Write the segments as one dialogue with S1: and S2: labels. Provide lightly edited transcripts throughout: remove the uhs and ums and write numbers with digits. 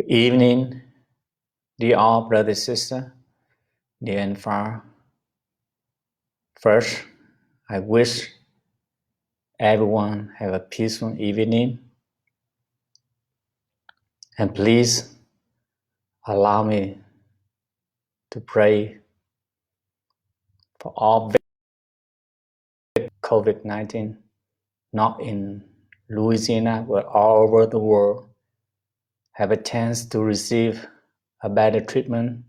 S1: Good evening, dear all brothers, sisters, near and far. First, I wish everyone have a peaceful evening. And please allow me to pray for all victims of COVID-19, not in Louisiana, but all over the world, have a chance to receive a better treatment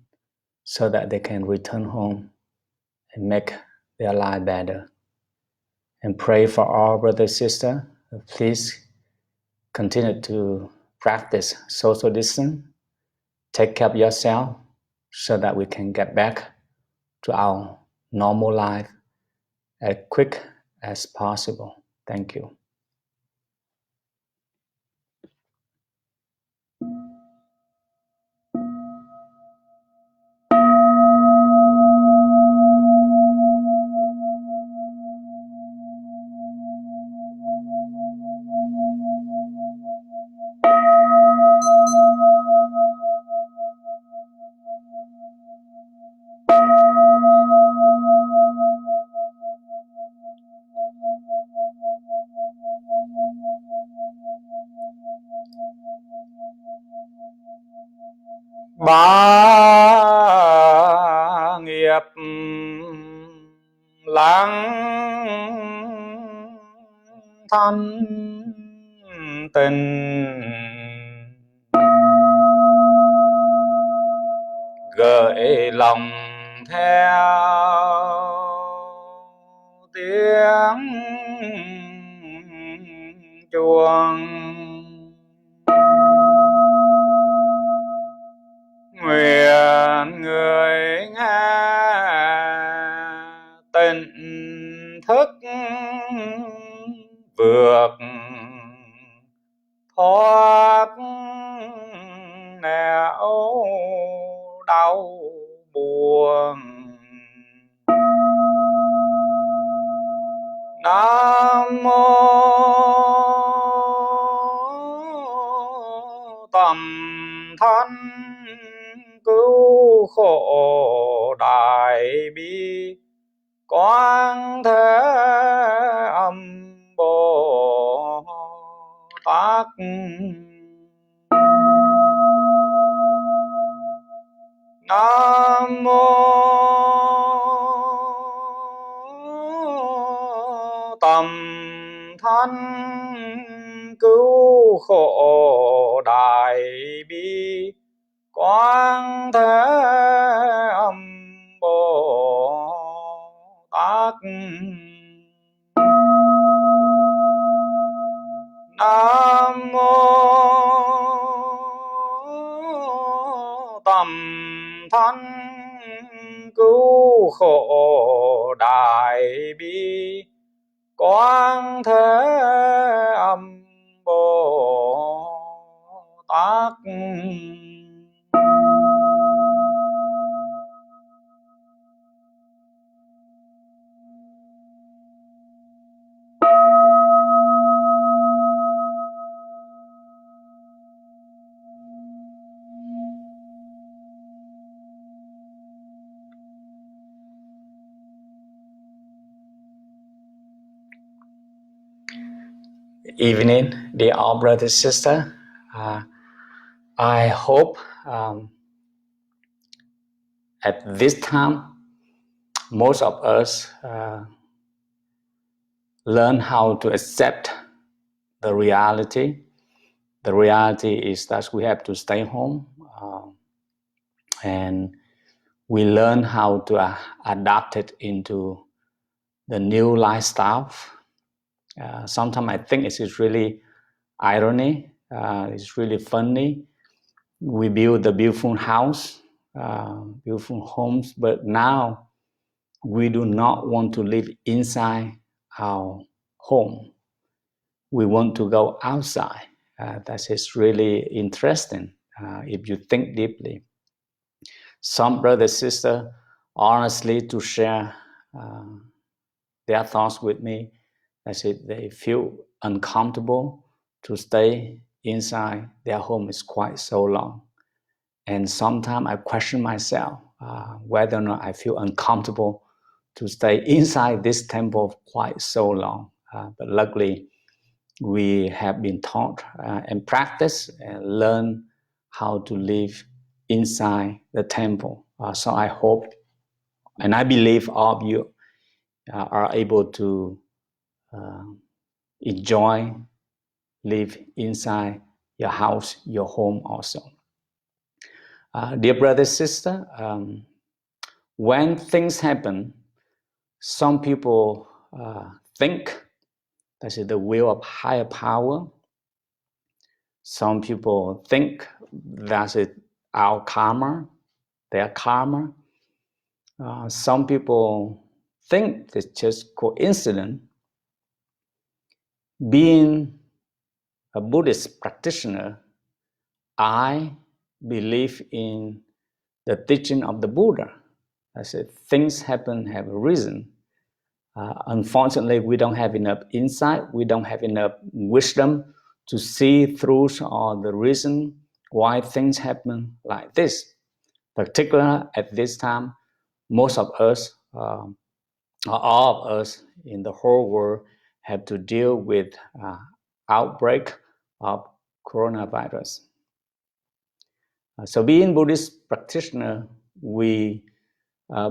S1: so that they can return home and make their life better. And pray for all brothers and sisters. Please continue to practice social distance. Take care of yourself so that we can get back to our normal life as quick as possible. Thank you. Ba nghiệp lắng thanh tình, gợi lòng theo tiếng chuông. Nguyện người nghe tỉnh thức vượt thoát nẻo đau buồn. Nam mô Tầm Thánh Cứu Khổ Đại Bi Quán Thế Âm Bồ Tát. Nam mô Tầm Thánh Cứu Khổ Đại Bi Quán Thế Âm Bồ Tát. Nam mô Tầm Thánh Cứu Khổ Đại Bi Quán Thế Âm Bồ Tát. Evening, dear all brothers and sisters. I hope at this time most of us learn how to accept the reality. The reality is that we have to stay home, and we learn how to adapt it into the new lifestyle. Sometimes I think it's really irony. It's really funny. We build the beautiful house, beautiful homes, but now we do not want to live inside our home. We want to go outside. That is really interesting if you think deeply. Some brothers and sisters, honestly, to share their thoughts with me, I said they feel uncomfortable to stay inside their home is quite so long. And sometimes I question myself whether or not I feel uncomfortable to stay inside this temple quite so long. But luckily, we have been taught and practice and learn how to live inside the temple. So I hope and I believe all of you are able to enjoy, live inside your house, your home also. Dear brother, sister, when things happen, some people think that is the will of higher power. Some people think that is our karma, their karma. Some people think it's just coincidence. Being a Buddhist practitioner, I believe in the teaching of the Buddha. I said things happen have a reason. Unfortunately, we don't have enough insight. We don't have enough wisdom to see through all the reason why things happen like this. Particularly at this time, most of us, all of us in the whole world, have to deal with outbreak of coronavirus. So being Buddhist practitioner, we,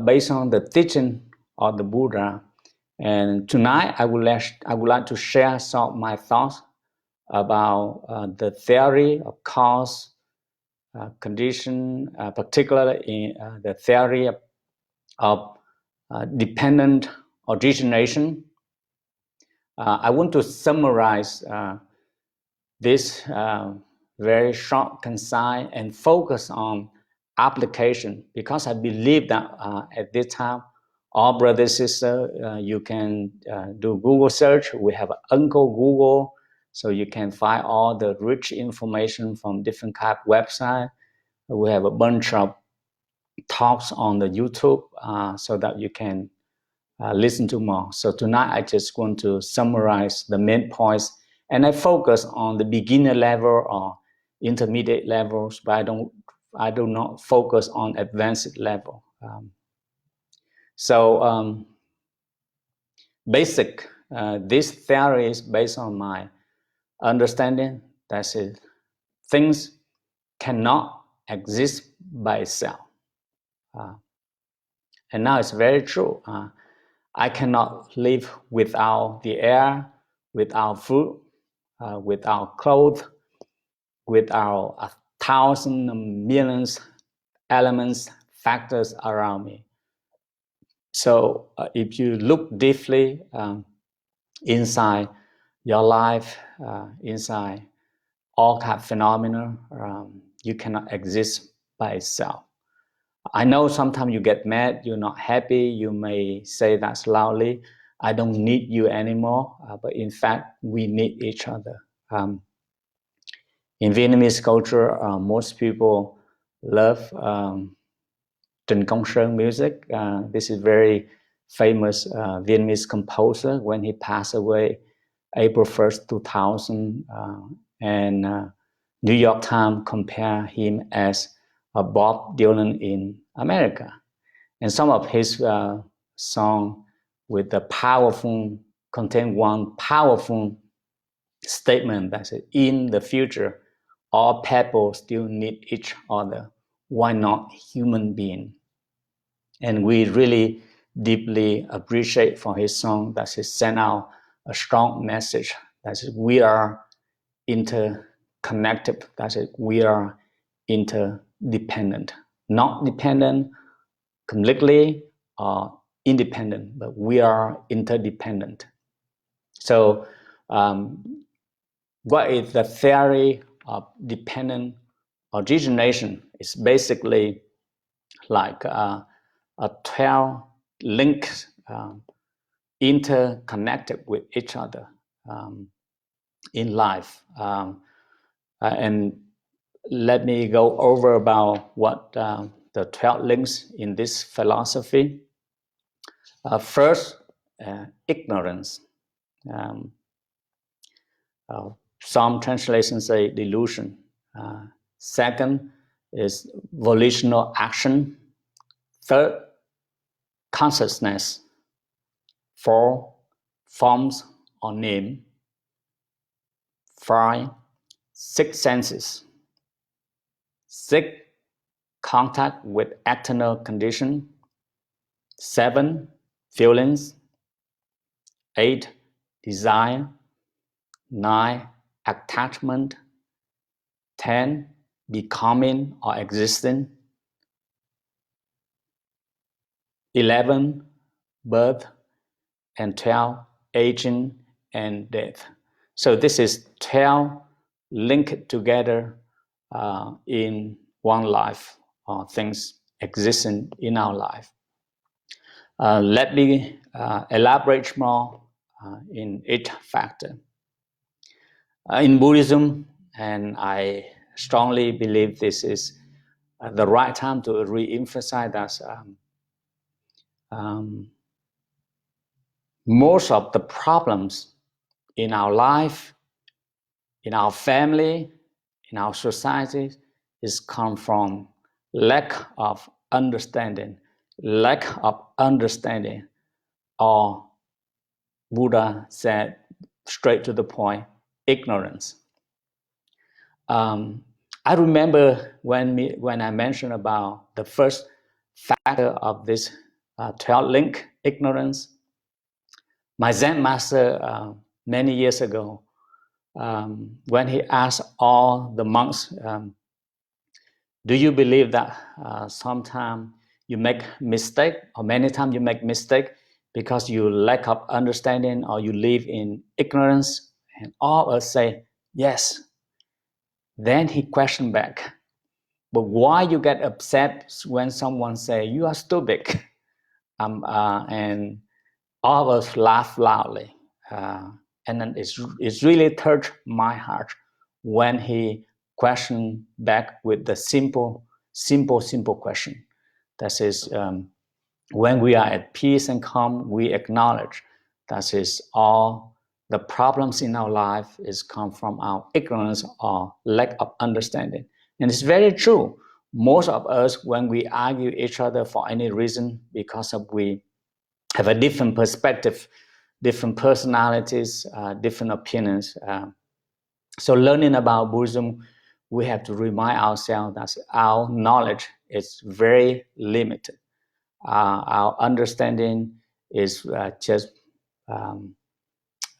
S1: based on the teaching of the Buddha, and tonight I would like to share some of my thoughts about the theory of cause, condition, particularly in the theory of dependent origination. I want to summarize this very short, concise, and focus on application, because I believe that at this time, all brothers and sisters, you can do Google search. We have Uncle Google, so you can find all the rich information from different kind of websites. We have a bunch of talks on the YouTube so that you can listen to more. So tonight I just want to summarize the main points, and I focus on the beginner level or intermediate levels, but I do not focus on advanced level. Basic, this theory is based on my understanding that things cannot exist by itself. And now it's very true. I cannot live without the air, without food, without clothes, without 1,000 millions elements, factors around me. So if you look deeply inside your life, inside all kind of phenomena, you cannot exist by itself. I know sometimes you get mad, you're not happy, you may say that loudly, I don't need you anymore, but in fact, we need each other. In Vietnamese culture, most people love Trịnh Công Sơn music. This is very famous Vietnamese composer. When he passed away April 1st, 2000, and New York Times compare him as Bob Dylan in America. And some of his songs with the powerful, contain one powerful statement that says, in the future, all people still need each other. Why not human being? And we really deeply appreciate for his song that he sent out a strong message that we are interconnected, that we are interdependent, not dependent completely or independent, but we are interdependent. So what is the theory of dependent origination? It's basically like a 12 links interconnected with each other in life. And let me go over about what the 12 links in this philosophy. First, ignorance. Some translations say delusion. Second is volitional action. 3rd, consciousness. 4, forms or name. 5, 6 senses. 6, contact with external condition. 7, feelings. 8, desire. 9, attachment. 10, becoming or existing. 11, birth. And 12, aging and death. So this is 12 linked together in one life, things existing in our life. Let me elaborate more in each factor. In Buddhism, and I strongly believe this is the right time to re-emphasize that most of the problems in our life, in our family, in our society, is come from lack of understanding, or Buddha said straight to the point, ignorance. I remember when I mentioned about the first factor of this 12 link, ignorance. My Zen master many years ago, when he asked all the monks, do you believe that sometimes you make mistake, or many times you make mistake because you lack of understanding or you live in ignorance? And all of us say yes. Then he questioned back, but why you get upset when someone say you are stupid? And all of us laugh loudly. And then it's really touched my heart when he questioned back with the simple question. That is, when we are at peace and calm, we acknowledge that is all the problems in our life is come from our ignorance or lack of understanding. And it's very true. Most of us, when we argue each other for any reason, because of we have a different perspective, different personalities, different opinions. So learning about Buddhism, we have to remind ourselves that our knowledge is very limited. Our understanding is just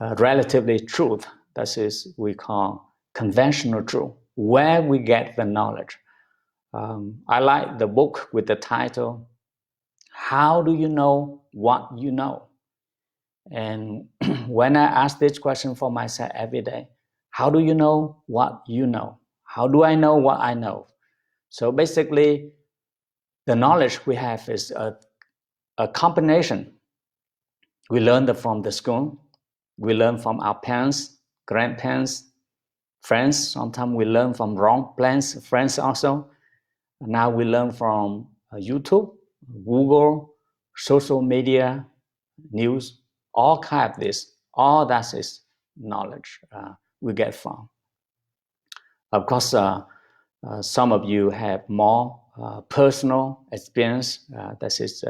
S1: relatively truth. That is, we call conventional truth, where we get the knowledge. I like the book with the title, How Do You Know What You Know? And when I ask this question for myself every day, how do you know what you know? How do I know what I know? So basically, the knowledge we have is a combination. We learn from the school, we learn from our parents, grandparents, friends. Sometimes we learn from wrong friends also. Now we learn from YouTube, Google, social media, news, all kind of this. All that is knowledge we get from. Of course, some of you have more personal experience. That is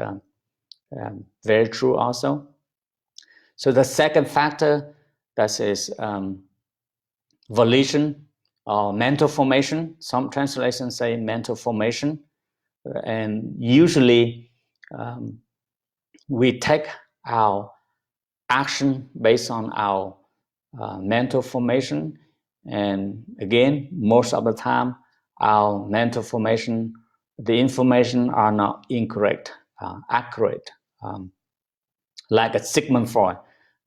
S1: very true also. So the second factor, that is volition or mental formation. Some translations say mental formation. And usually we take our action based on our mental formation. And again, most of the time, our mental formation, the information are not incorrect, accurate. Like a Sigmund Freud,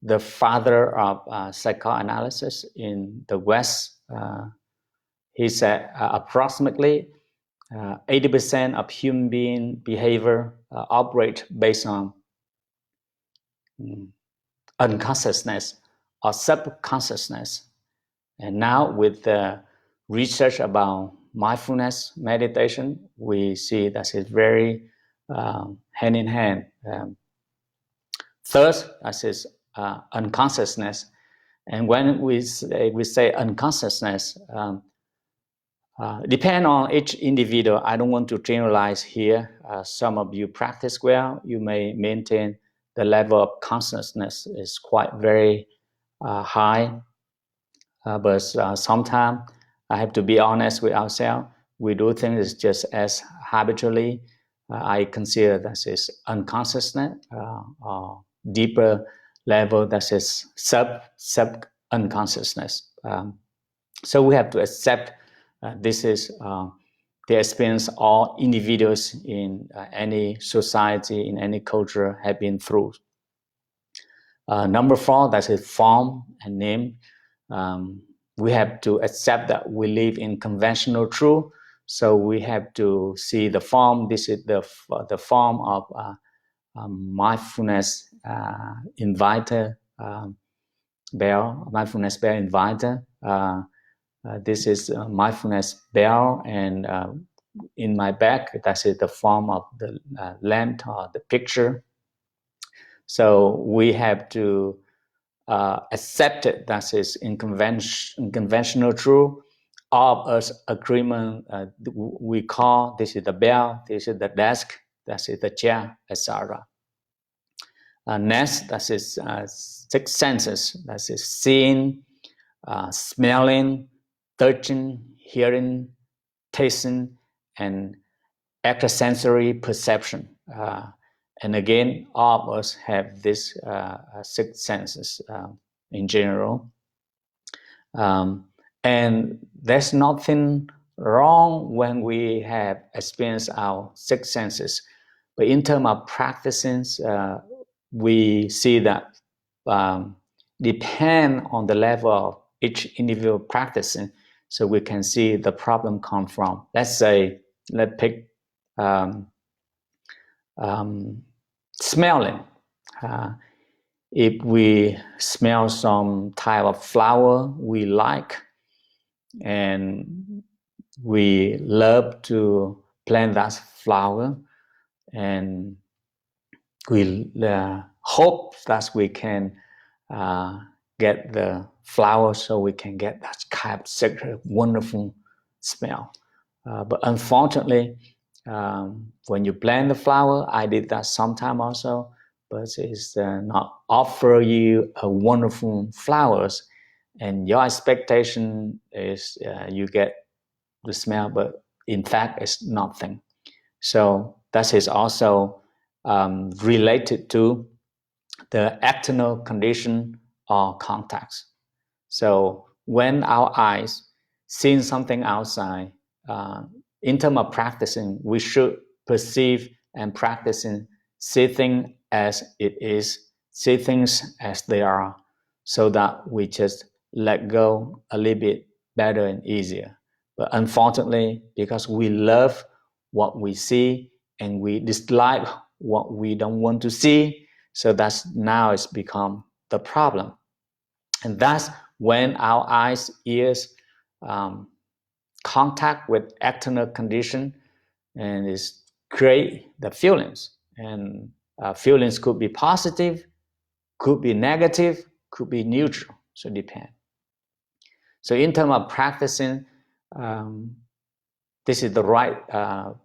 S1: the father of psychoanalysis in the West, he said approximately 80% of human being behavior operate based on unconsciousness or subconsciousness. And now with the research about mindfulness meditation, we see that it's very hand in hand. Third, that is unconsciousness. And when we say unconsciousness, Depend on each individual. I don't want to generalize here. Some of you practice well. You may maintain the level of consciousness is quite very high. But sometimes I have to be honest with ourselves. We do things just as habitually. I consider that is unconsciousness, or deeper level that is sub unconsciousness. So we have to accept this is the experience all individuals in any society, in any culture have been through. Number 4, that is form and name. We have to accept that we live in conventional truth. So we have to see the form. This is the form of mindfulness inviter bell, mindfulness bell inviter. This is mindfulness bell, and in my back, that is the form of the lamp or the picture. So we have to accept it that is in conventional truth. All of us agreement, we call this is the bell, this is the desk, that is the chair, etc. Next, that is 6 senses, that is seeing, smelling, touching, hearing, tasting, and extrasensory perception. And again, all of us have these 6 senses in general. And there's nothing wrong when we have experienced our 6 senses. But in terms of practicing, we see that depend on the level of each individual practicing, so we can see the problem come from. Let's say, let's pick smelling. If we smell some type of flower we like, and we love to plant that flower, and we hope that we can get the flower so we can get that kind of wonderful smell. But unfortunately, when you plant the flower, I did that sometime also, but it's not offer you a wonderful flowers, and your expectation is you get the smell, but in fact it's nothing. So that is also related to the external condition or context. So when our eyes see something outside, in terms of practicing, we should perceive and practicing, see things as it is, see things as they are, so that we just let go a little bit better and easier. But unfortunately, because we love what we see and we dislike what we don't want to see, so that's now it's become the problem. And that's when our eyes, ears contact with external condition, and is create the feelings. And feelings could be positive, could be negative, could be neutral. So it depends. So in terms of practicing, this is the right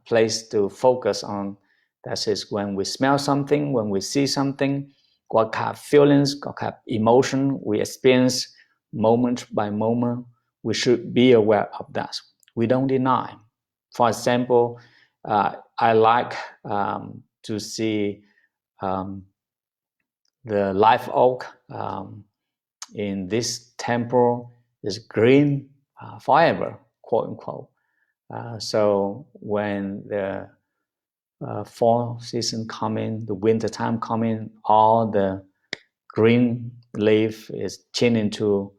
S1: place to focus on. That is when we smell something, when we see something, what kind of feelings, what kind of emotion we experience moment by moment, we should be aware of that. We don't deny. For example, I like to see the live oak in this temple is green forever, quote unquote. So when the fall season coming, the winter time coming, all the green leaf is changing to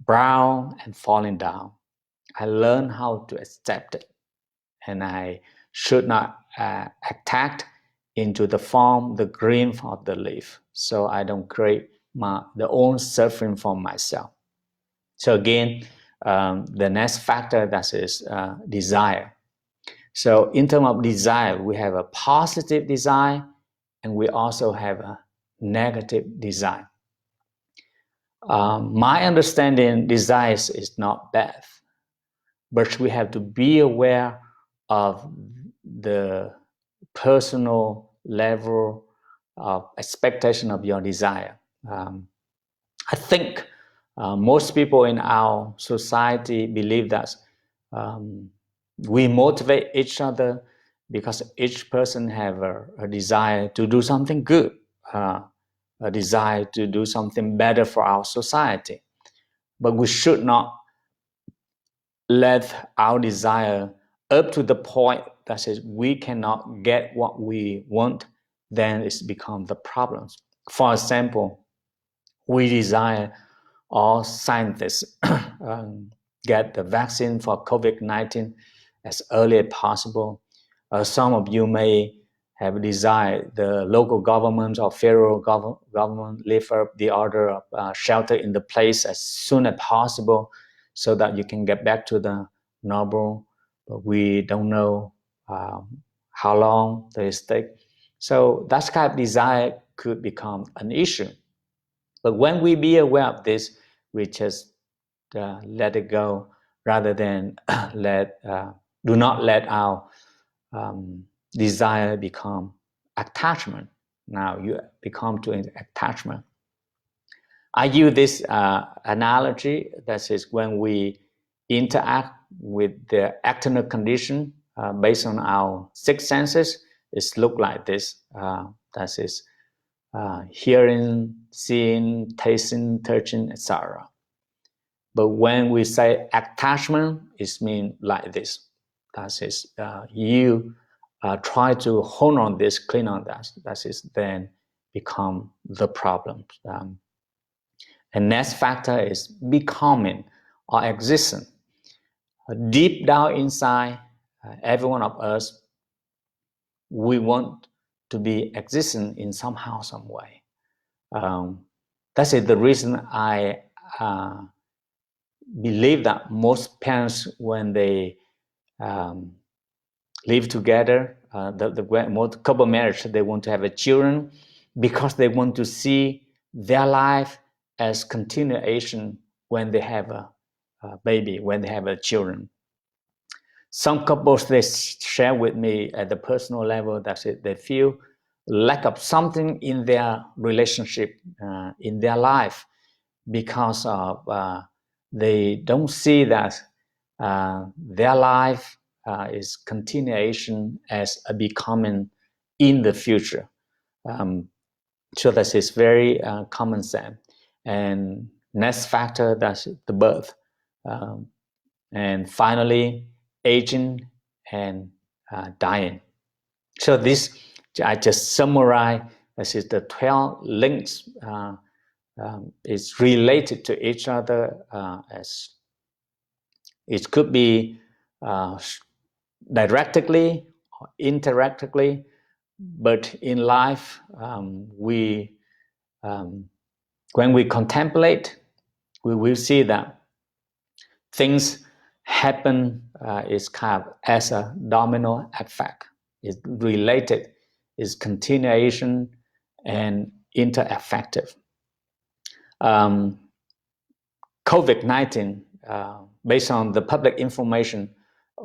S1: brown and falling down. I learned how to accept it, and I should not attack into the form, the green of the leaf, so I don't create the own suffering for myself. So again, the next factor that is desire. So in terms of desire, we have a positive desire, and we also have a negative desire. My understanding, desire is not bad. but we have to be aware of the personal level of expectation of your desire. I think most people in our society believe that we motivate each other because each person have a desire to do something good, a desire to do something better for our society. But we should not let our desire up to the point that says we cannot get what we want, then it's become the problems. For example, we desire all scientists get the vaccine for COVID-19 as early as possible. Some of you may have desired the local government or federal government lift up the order of shelter in the place as soon as possible so that you can get back to the normal. But we don't know how long they take. So that kind of desire could become an issue. But when we be aware of this, we just let it go rather than do not let our desire become attachment. Now you become to an attachment. I use this analogy that is when we interact with the external condition based on our six senses, it's look like this. That is hearing, seeing, tasting, touching, etc. But when we say attachment, it means like this. That is, you try to hold on this, cling on that. That is then become the problem. And next factor is becoming or existing. Deep down inside, every one of us, we want to be existing in somehow, some way. That's the reason I believe that most parents, when they live together, the couple marriage, they want to have a children because they want to see their life as continuation when they have a baby, when they have a children. Some couples, they share with me at the personal level that they feel lack of something in their relationship, in their life, because of they don't see that their life is continuation as a becoming in the future. So that is very common sense. And next factor, that's the birth. And finally, aging and dying. So this, I just summarize, this is the 12 links is related to each other as it could be directly or indirectly, but in life when we contemplate, we will see that things happen is kind of as a domino effect. It's related, is continuation and inter-affective. COVID-19, based on the public information,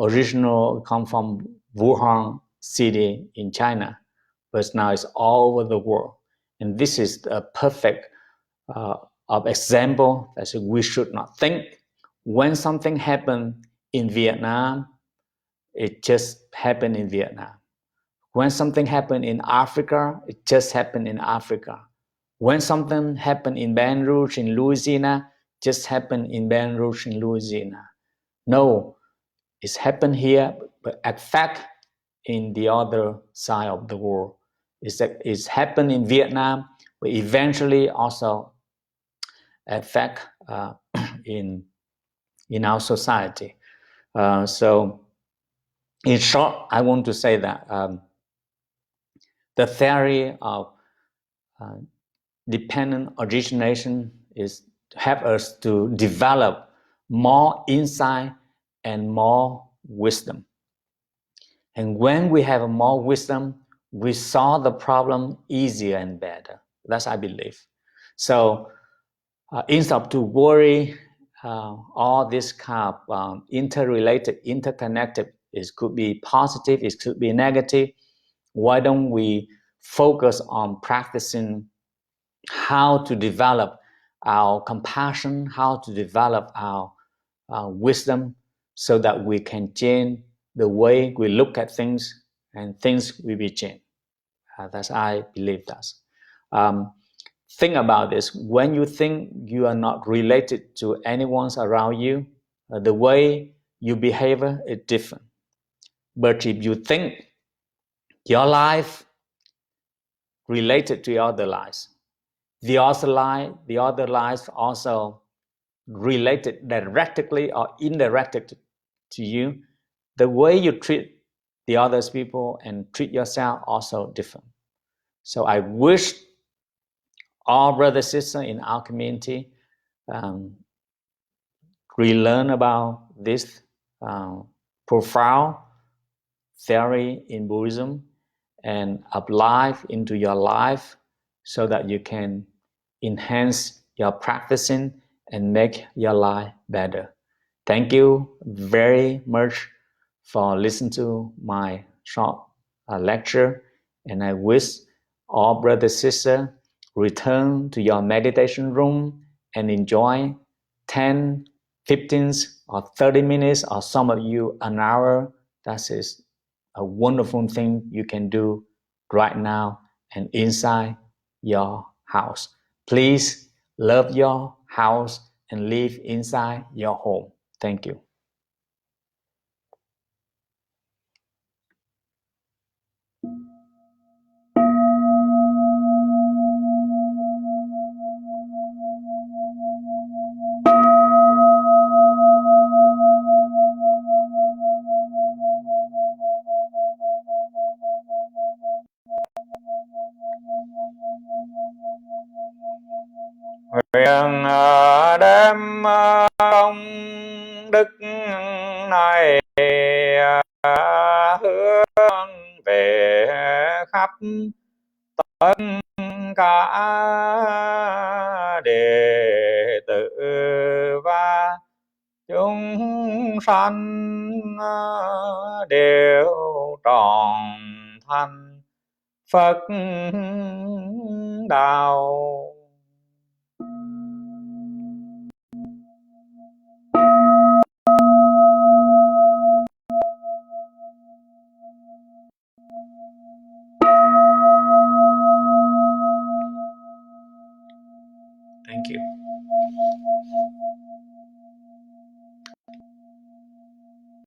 S1: original come from Wuhan city in China, but now it's all over the world. And this is a perfect example that we should not think when something happened in Vietnam, it just happened in Vietnam. When something happened in Africa, it just happened in Africa. When something happened in Baton Rouge, in Louisiana, just happened in Baton Rouge, in Louisiana. No, it's happened here, but affect in the other side of the world. It's happened in Vietnam, but eventually also affect in our society. So in short, I want to say that the theory of dependent origination is to help us to develop more insight and more wisdom. And when we have more wisdom, we solve the problem easier and better. That's I believe. So instead of to worry all this kind of interrelated, interconnected. It could be positive, it could be negative. Why don't we focus on practicing how to develop our compassion, how to develop our wisdom, so that we can change the way we look at things, and things will be changed. That's I believe that. Think about this. When you think you are not related to anyone around you, the way you behave is different. But if you think your life related to other lives, the other lives also related directly or indirectly to you, the way you treat the other people and treat yourself also different. So I wish all brothers and sisters in our community relearn about this profound theory in Buddhism and apply into your life, so that you can enhance your practicing and make your life better. Thank you very much for listening to my short lecture, and I wish all brothers and sisters return to your meditation room and enjoy 10, 15, or 30 minutes, or some of you an hour. That is a wonderful thing you can do right now and inside your house. Please love your house and live inside your home. Thank you. Nguyện đem công đức này hướng về khắp tất cả đệ tử và chúng sanh đều trọn thành Phật đạo. Thank you.